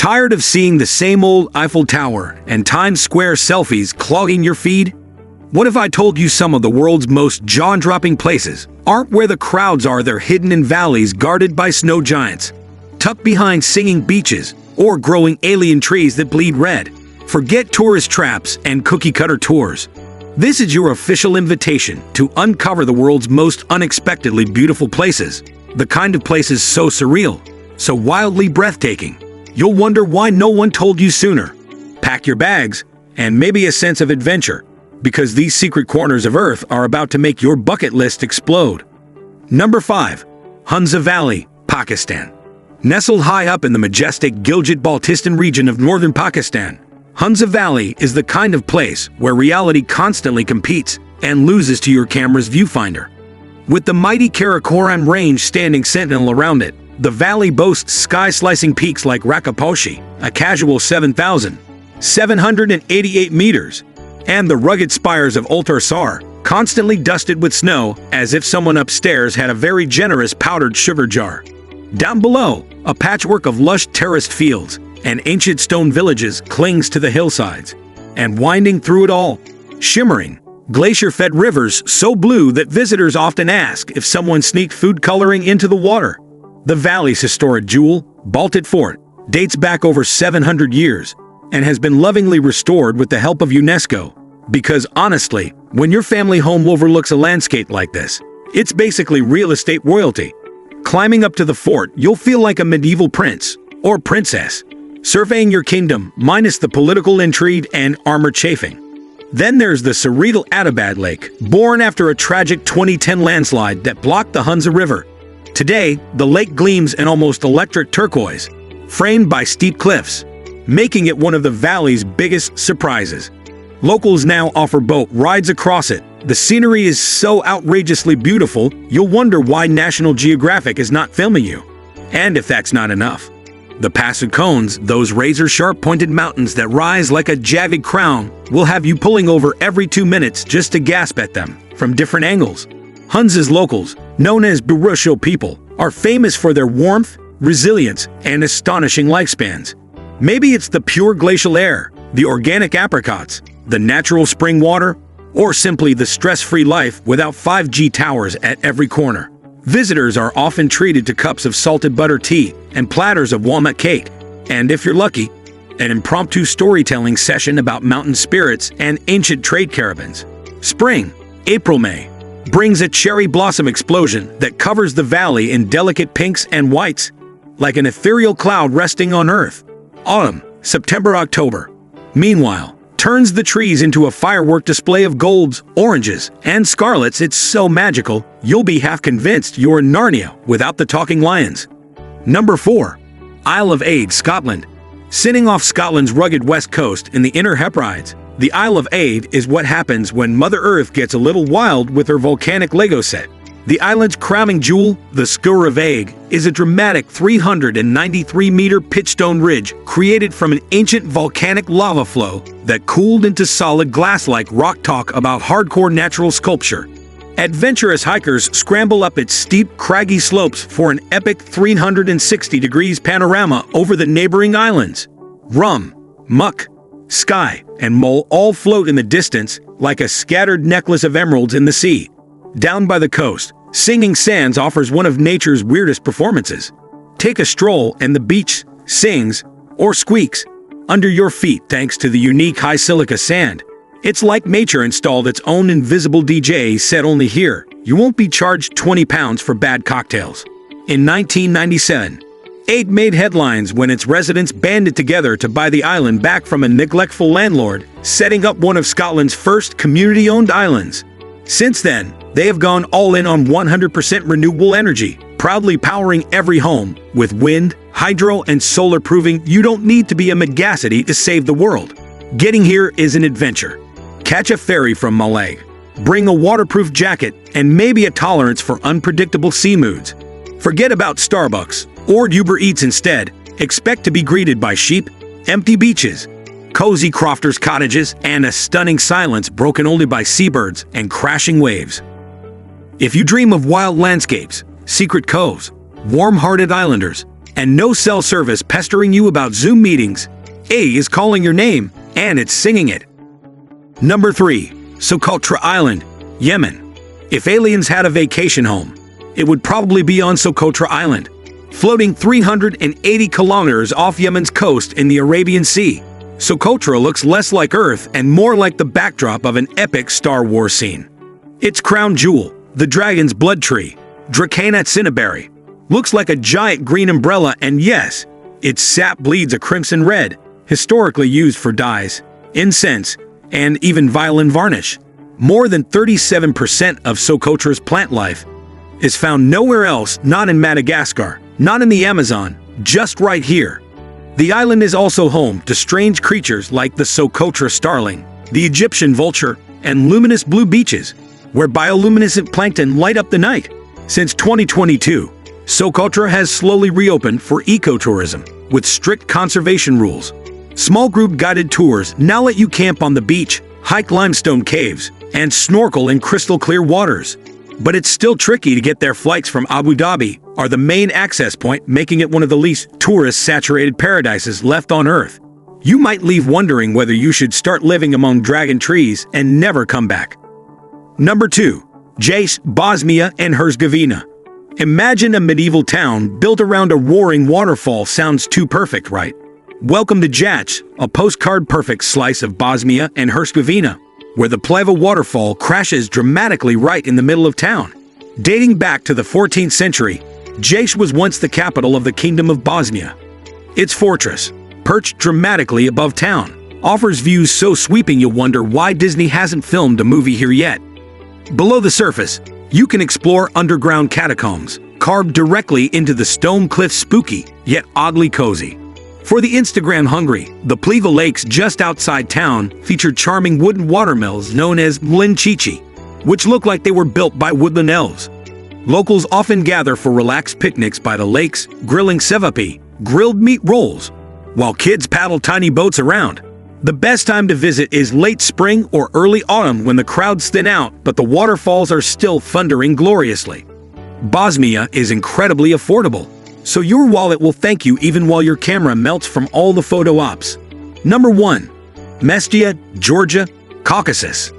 Tired of seeing the same old Eiffel Tower and Times Square selfies clogging your feed? What if I told you some of the world's most jaw-dropping places aren't where the crowds are? They're hidden in valleys guarded by snow giants, tucked behind singing beaches, or growing alien trees that bleed red. Forget tourist traps and cookie-cutter tours. This is your official invitation to uncover the world's most unexpectedly beautiful places. The kind of places so surreal, so wildly breathtaking, you'll wonder why no one told you sooner. Pack your bags, and maybe a sense of adventure, because these secret corners of Earth are about to make your bucket list explode. Number 5. Hunza Valley, Pakistan. Nestled high up in the majestic Gilgit-Baltistan region of northern Pakistan, Hunza Valley is the kind of place where reality constantly competes and loses to your camera's viewfinder. With the mighty Karakoram Range standing sentinel around it, the valley boasts sky-slicing peaks like Rakaposhi, a casual 7,788 meters, and the rugged spires of Ultarsar, constantly dusted with snow as if someone upstairs had a very generous powdered sugar jar. Down below, a patchwork of lush terraced fields and ancient stone villages clings to the hillsides, and winding through it all, shimmering, glacier-fed rivers so blue that visitors often ask if someone sneaked food coloring into the water. The valley's historic jewel, Baltit Fort, dates back over 700 years and has been lovingly restored with the help of UNESCO. Because honestly, when your family home overlooks a landscape like this, it's basically real estate royalty. Climbing up to the fort, you'll feel like a medieval prince or princess, surveying your kingdom minus the political intrigue and armor chafing. Then there's the surreal Atabad Lake, born after a tragic 2010 landslide that blocked the Hunza River. Today, the lake gleams an almost electric turquoise, framed by steep cliffs, making it one of the valley's biggest surprises. Locals now offer boat rides across it. The scenery is so outrageously beautiful, you'll wonder why National Geographic is not filming you. And if that's not enough, the Passu Cones, those razor-sharp pointed mountains that rise like a jagged crown, will have you pulling over every 2 minutes just to gasp at them from different angles. Hunza's locals, known as Burusho people, are famous for their warmth, resilience, and astonishing lifespans. Maybe it's the pure glacial air, the organic apricots, the natural spring water, or simply the stress-free life without 5G towers at every corner. Visitors are often treated to cups of salted butter tea and platters of walnut cake, and if you're lucky, an impromptu storytelling session about mountain spirits and ancient trade caravans. Spring, April-May, brings a cherry blossom explosion that covers the valley in delicate pinks and whites, like an ethereal cloud resting on Earth. Autumn, September-October, meanwhile, turns the trees into a firework display of golds, oranges, and scarlets. It's so magical, you'll be half convinced you're in Narnia without the talking lions. Number 4. Isle of Eigg, Scotland. Sitting off Scotland's rugged west coast in the Inner Hebrides, the Isle of Eigg is what happens when Mother Earth gets a little wild with her volcanic Lego set. The island's crowning jewel, the Sgurr of Eigg, is a dramatic 393-meter pitchstone ridge created from an ancient volcanic lava flow that cooled into solid glass-like rock. Talk about hardcore natural sculpture. Adventurous hikers scramble up its steep, craggy slopes for an epic 360-degree panorama over the neighboring islands. Rum, muck, sky, and mole all float in the distance like a scattered necklace of emeralds in the sea. Down by the coast, Singing Sands offers one of nature's weirdest performances. Take a stroll and the beach sings or squeaks under your feet thanks to the unique high silica sand. It's like nature installed its own invisible DJ set only here. You won't be charged £20 for bad cocktails. In 1997, Eigg made headlines when its residents banded together to buy the island back from a neglectful landlord, setting up one of Scotland's first community-owned islands. Since then, they have gone all in on 100% renewable energy, proudly powering every home with wind, hydro, and solar, proving you don't need to be a megacity to save the world. Getting here is an adventure. Catch a ferry from Mallaig, bring a waterproof jacket, and maybe a tolerance for unpredictable sea moods. Forget about Starbucks or Uber Eats instead. Expect to be greeted by sheep, empty beaches, cozy crofters' cottages, and a stunning silence broken only by seabirds and crashing waves. If you dream of wild landscapes, secret coves, warm-hearted islanders, and no cell service pestering you about Zoom meetings. Eigg is calling your name, and it's singing it. Number 3. Socotra Island, Yemen. If aliens had a vacation home, it would probably be on Socotra Island, floating 380 kilometers off Yemen's coast in the Arabian Sea. Socotra looks less like Earth and more like the backdrop of an epic Star Wars scene. Its crown jewel, the dragon's blood tree, Dracanat cinnaberry, looks like a giant green umbrella, and yes, its sap bleeds a crimson red, historically used for dyes, incense, and even violin varnish. More than 37% of Socotra's plant life is found nowhere else, not in Madagascar, not in the Amazon, just right here. The island is also home to strange creatures like the Socotra starling, the Egyptian vulture, and luminous blue beaches, where bioluminescent plankton light up the night. Since 2022, Socotra has slowly reopened for ecotourism, with strict conservation rules. Small group guided tours now let you camp on the beach, hike limestone caves, and snorkel in crystal clear waters. But it's still tricky to get there. Flights from Abu Dhabi are the main access point, making it one of the least tourist-saturated paradises left on Earth. You might leave wondering whether you should start living among dragon trees and never come back. Number 2. Jajce, Bosnia and Herzegovina. Imagine a medieval town built around a roaring waterfall. Sounds too perfect, right? Welcome to Jajce, a postcard-perfect slice of Bosnia and Herzegovina, where the Pleva waterfall crashes dramatically right in the middle of town. Dating back to the 14th century, Jajce was once the capital of the Kingdom of Bosnia. Its fortress, perched dramatically above town, offers views so sweeping you'll wonder why Disney hasn't filmed a movie here yet. Below the surface, you can explore underground catacombs, carved directly into the stone cliffs. Spooky, yet oddly cozy. For the Instagram-hungry, the Pleva Lakes just outside town feature charming wooden watermills known as mlinčići, which look like they were built by woodland elves. Locals often gather for relaxed picnics by the lakes, grilling cevapi, grilled meat rolls, while kids paddle tiny boats around. The best time to visit is late spring or early autumn when the crowds thin out, but the waterfalls are still thundering gloriously. Bosnia is incredibly affordable, so your wallet will thank you even while your camera melts from all the photo ops. Number 1. Mestia, Georgia, Caucasus.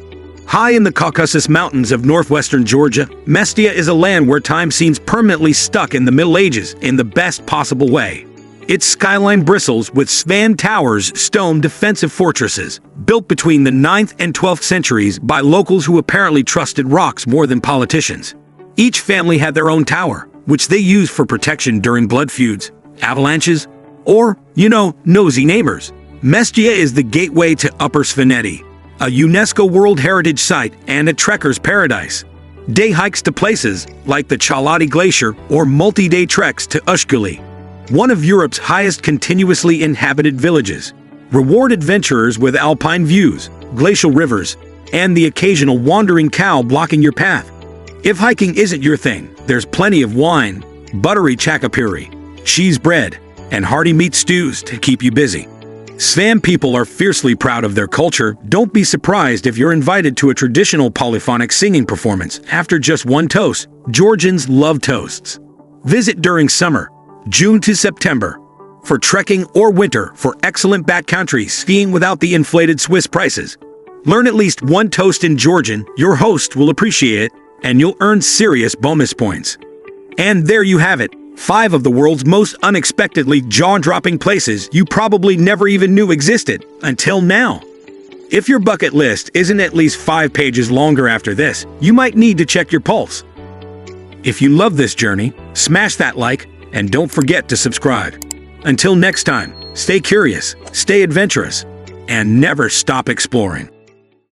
High in the Caucasus Mountains of northwestern Georgia, Mestia is a land where time seems permanently stuck in the Middle Ages in the best possible way. Its skyline bristles with Svan Towers, stone defensive fortresses, built between the 9th and 12th centuries by locals who apparently trusted rocks more than politicians. Each family had their own tower, which they used for protection during blood feuds, avalanches, or, nosy neighbors. Mestia is the gateway to Upper Svaneti, a UNESCO World Heritage Site and a trekker's paradise. Day hikes to places like the Chalati Glacier or multi-day treks to Ushkuli, one of Europe's highest continuously inhabited villages, reward adventurers with alpine views, glacial rivers, and the occasional wandering cow blocking your path. If hiking isn't your thing, there's plenty of wine, buttery chakapuri, cheese bread, and hearty meat stews to keep you busy. Svan people are fiercely proud of their culture. Don't be surprised if you're invited to a traditional polyphonic singing performance after just one toast. Georgians love toasts. Visit during summer, June to September, for trekking, or winter for excellent backcountry skiing without the inflated Swiss prices. Learn at least one toast in Georgian, your host will appreciate it, and you'll earn serious bonus points. And there you have it, 5 of the world's most unexpectedly jaw-dropping places you probably never even knew existed, until now. If your bucket list isn't at least 5 pages longer after this, you might need to check your pulse. If you love this journey, smash that like, and don't forget to subscribe. Until next time, stay curious, stay adventurous, and never stop exploring.